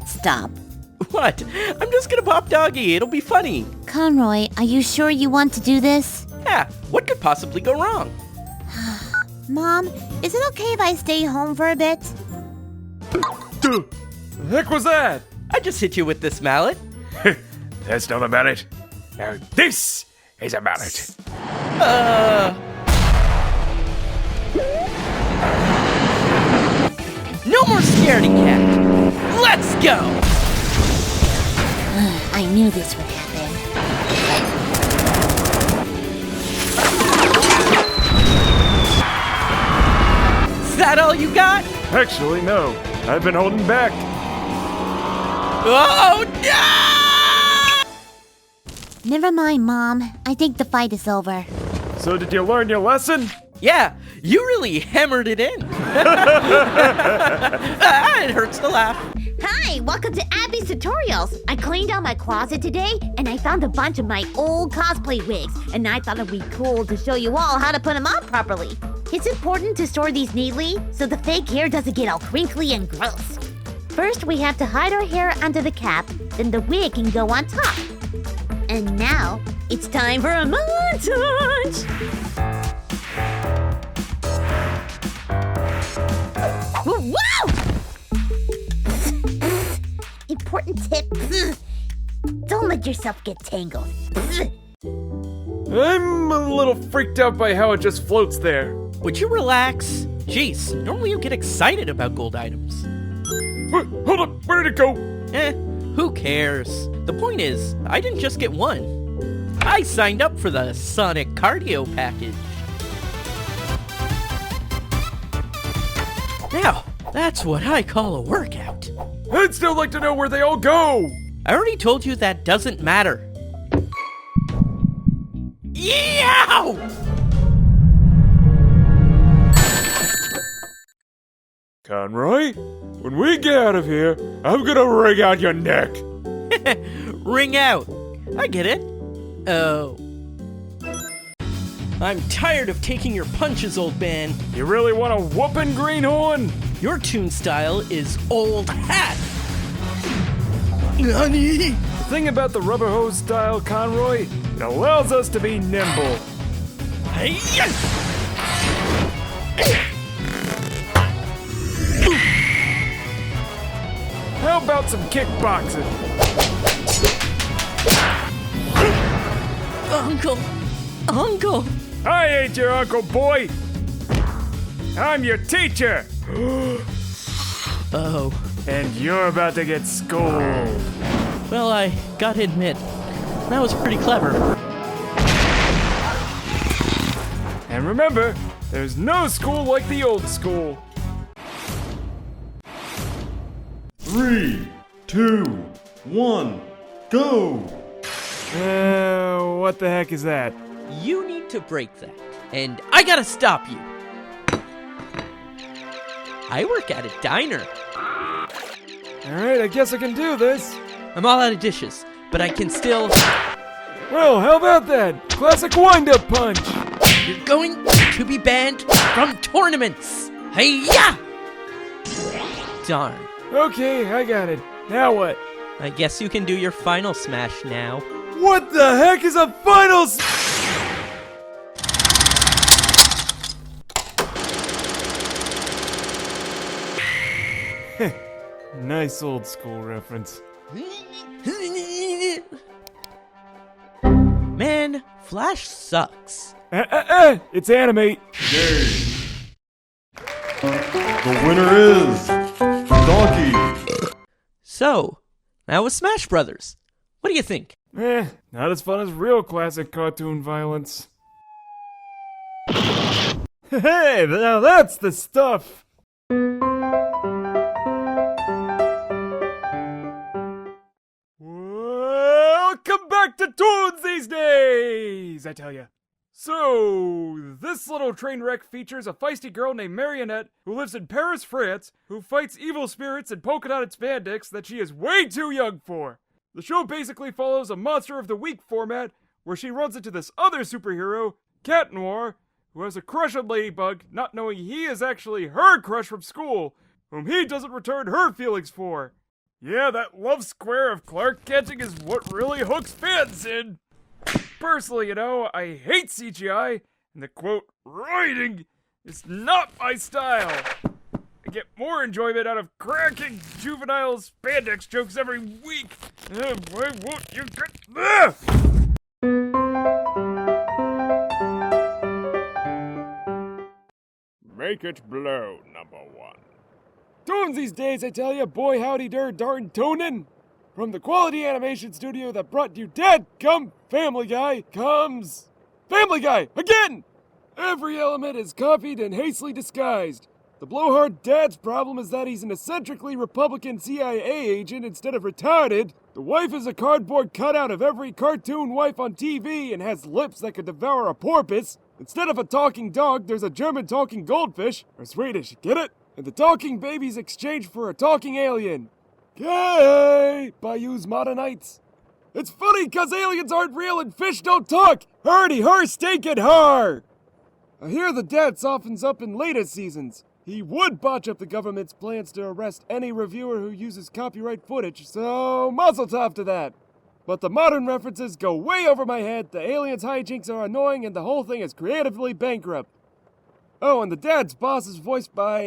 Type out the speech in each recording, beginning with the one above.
Stop. What? I'm just gonna pop doggy. It'll be funny. Conroy, are you sure you want to do this? Yeah, what could possibly go wrong? Mom, is it okay if I stay home for a bit? The heck was that? I just hit you with this mallet. That's not a mallet. Now this is a mallet. No more scaredy cat. Let's go! I knew this would happen. Is that all you got? Actually, no. I've been holding back. Oh, no! Never mind, Mom. I think the fight is over. So did you learn your lesson? Yeah, you really hammered it in. It hurts to laugh. Hi, welcome to Abby's Tutorials. I cleaned out my closet today, and I found a bunch of my old cosplay wigs, and I thought it'd be cool to show you all how to put them on properly. It's important to store these neatly so the fake hair doesn't get all crinkly and gross. First, we have to hide our hair under the cap, then the wig can go on top. And now, it's time for a montage! Wow! Important tip. Don't let yourself get tangled. I'm a little freaked out by how it just floats there. Would you relax? Jeez, normally you get excited about gold items. Hold up, where did it go? Who cares? The point is, I didn't just get one. I signed up for the Sonic Cardio package. Now, that's what I call a workout. I'd still like to know where they all go. I already told you that doesn't matter. Yow! Conroy, when we get out of here, I'm gonna wring out your neck. Ring out. I get it. Oh. I'm tired of taking your punches, old man. You really want a whooping, greenhorn? Your toon style is old hat. Nani? The thing about the rubber hose style, Conroy, it allows us to be nimble. Hey-ya! How about some kickboxing? Uncle! I ain't your uncle, boy. I'm your teacher. Oh. And you're about to get schooled. Well, I gotta admit, that was pretty clever. And remember, there's no school like the old school. 3, 2, 1, go! What the heck is that? You need to break that, and I gotta stop you. I work at a diner. Alright, I guess I can do this. I'm all out of dishes, but I can still... Well, how about that? Classic wind-up punch. You're going to be banned from tournaments. Hey-ya! Darn. Okay, I got it. Now what? I guess you can do your final smash now. What the heck is a final Nice old school reference. Man, Flash sucks. It's animate. Game. The winner is Donkey. So, that was Smash Brothers. What do you think? Not as fun as real classic cartoon violence. Hey, now that's the stuff! Welcome back to Dtoons these days, I tell ya. So, this little train wreck features a feisty girl named Marionette who lives in Paris, France, who fights evil spirits in polka-dotted spandex that she is way too young for. The show basically follows a Monster of the Week format where she runs into this other superhero, Cat Noir, who has a crush on Ladybug, not knowing he is actually her crush from school, whom he doesn't return her feelings for. Yeah, that love square of Clark catching is what really hooks fans in. Personally, I hate CGI, and the quote, writing, is not my style. I get more enjoyment out of cracking juvenile spandex jokes every week. Why won't you get... Make it blow, number one. Toons these days, I tell ya, boy howdy darn toonin'. From the quality animation studio that brought you Dadgum Family Guy comes... Family Guy, again! Every element is copied and hastily disguised. The blowhard dad's problem is that he's an eccentrically Republican CIA agent instead of retarded. The wife is a cardboard cutout of every cartoon wife on TV and has lips that could devour a porpoise. Instead of a talking dog, there's a German talking goldfish, or Swedish, get it? And the talking baby's exchanged for a talking alien. Okay, by yous modernites. It's funny 'cause aliens aren't real and fish don't talk. Hardy har stinkin' har. I hear the dad softens up in later seasons. He would botch up the government's plans to arrest any reviewer who uses copyright footage, so mazel tov to that. But the modern references go way over my head, the aliens' hijinks are annoying, and the whole thing is creatively bankrupt. Oh, and the dad's boss is voiced by,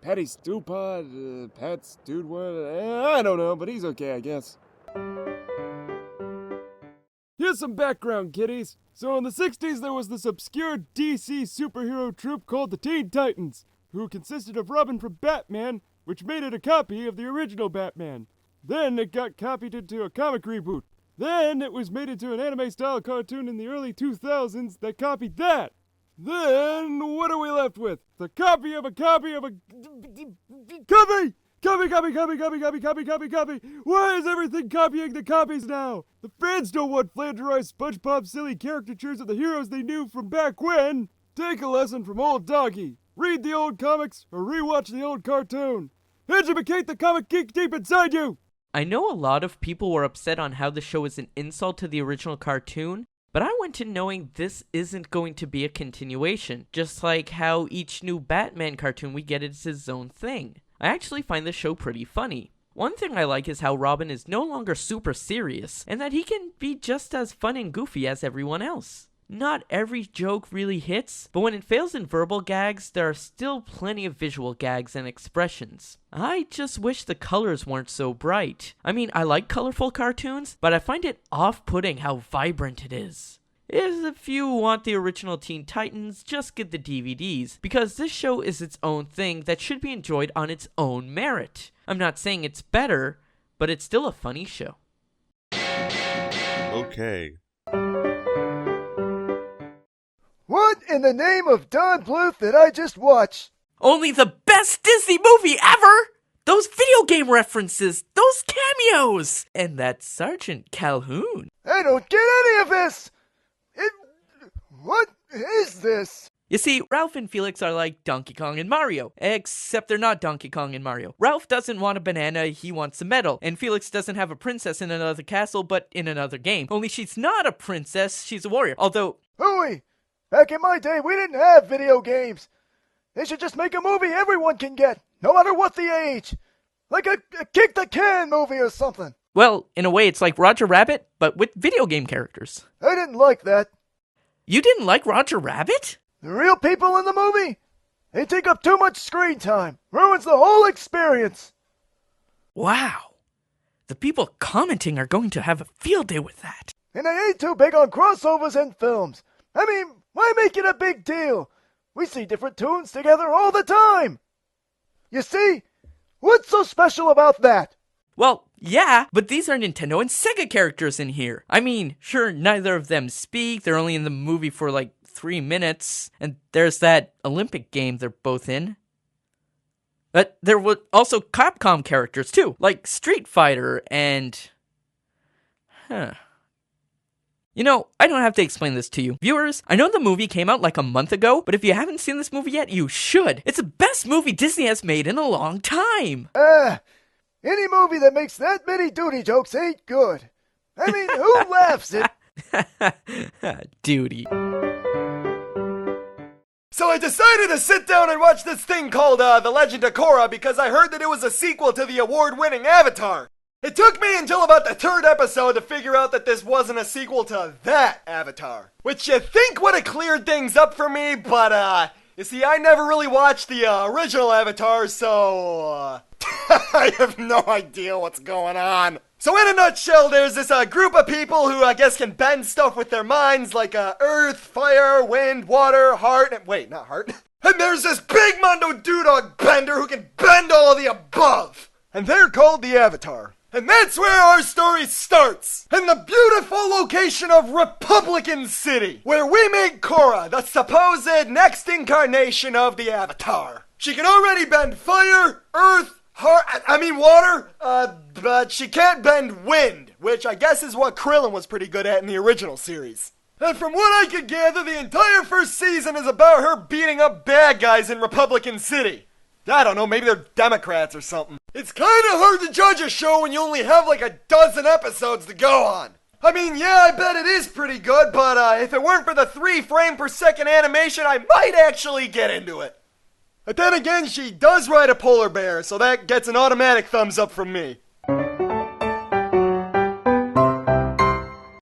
Patty Stewpot, Pat Stewart, I don't know, but he's okay, I guess. Here's some background, kiddies. So in the 60s, there was this obscure DC superhero troupe called the Teen Titans, who consisted of Robin from Batman, which made it a copy of the original Batman. Then it got copied into a comic reboot. Then it was made into an anime-style cartoon in the early 2000s that copied that. Then what are we left with? The copy of a copy of a... Copy! Copy! Why is everything copying the copies now? The fans don't want flanderized SpongeBob silly caricatures of the heroes they knew from back when. Take a lesson from old Doggy. Read the old comics or rewatch the old cartoon. Educate the comic geek deep inside you! I know a lot of people were upset on how the show is an insult to the original cartoon, but I went in knowing this isn't going to be a continuation, just like how each new Batman cartoon we get is his own thing. I actually find the show pretty funny. One thing I like is how Robin is no longer super serious, and that he can be just as fun and goofy as everyone else. Not every joke really hits, but when it fails in verbal gags, there are still plenty of visual gags and expressions. I just wish the colors weren't so bright. I mean, I like colorful cartoons, but I find it off-putting how vibrant it is. If you want the original Teen Titans, just get the DVDs, because this show is its own thing that should be enjoyed on its own merit. I'm not saying it's better, but it's still a funny show. Okay. What in the name of Don Bluth did I just watch? Only the best Disney movie ever! Those video game references, those cameos, and that Sergeant Calhoun. I don't get any of this! What is this? You see, Ralph and Felix are like Donkey Kong and Mario, except they're not Donkey Kong and Mario. Ralph doesn't want a banana, he wants a medal, and Felix doesn't have a princess in another castle, but in another game. Only she's not a princess, she's a warrior, although... Hooey! Back in my day, we didn't have video games. They should just make a movie everyone can get, no matter what the age. Like a Kick the Can movie or something. Well, in a way, it's like Roger Rabbit, but with video game characters. I didn't like that. You didn't like Roger Rabbit? The real people in the movie? They take up too much screen time. Ruins the whole experience. Wow. The people commenting are going to have a field day with that. And I ain't too big on crossovers in films. I mean, why make it a big deal? We see different Toons together all the time. You see? What's so special about that? Well, yeah, but these are Nintendo and Sega characters in here. I mean, sure, neither of them speak, they're only in the movie for like 3 minutes, and there's that Olympic game they're both in. But there were also Capcom characters too, like Street Fighter and... You know, I don't have to explain this to you. Viewers, I know the movie came out like a month ago, but if you haven't seen this movie yet, you should. It's the best movie Disney has made in a long time. Any movie that makes that many duty jokes ain't good. I mean, who laughs at... Duty. So I decided to sit down and watch this thing called The Legend of Korra because I heard that it was a sequel to the award-winning Avatar. It took me until about the 3rd episode to figure out that this wasn't a sequel to that Avatar. Which you think would have cleared things up for me, but you see, I never really watched the original Avatar, so I have no idea what's going on. So in a nutshell, there's this group of people who I guess can bend stuff with their minds, like earth, fire, wind, water, heart, and wait, not heart. And there's this big Mondo Dudog bender who can bend all of the above. And they're called the Avatar. And that's where our story starts, in the beautiful location of Republican City, where we meet Korra, the supposed next incarnation of the Avatar. She can already bend fire, earth, water, but she can't bend wind, which I guess is what Krillin was pretty good at in the original series. And from what I could gather, the entire first season is about her beating up bad guys in Republican City. I don't know, maybe they're Democrats or something. It's kinda hard to judge a show when you only have like a dozen episodes to go on. I mean, yeah, I bet it is pretty good, but if it weren't for the 3 frame per second animation, I might actually get into it. But then again, she does ride a polar bear, so that gets an automatic thumbs up from me.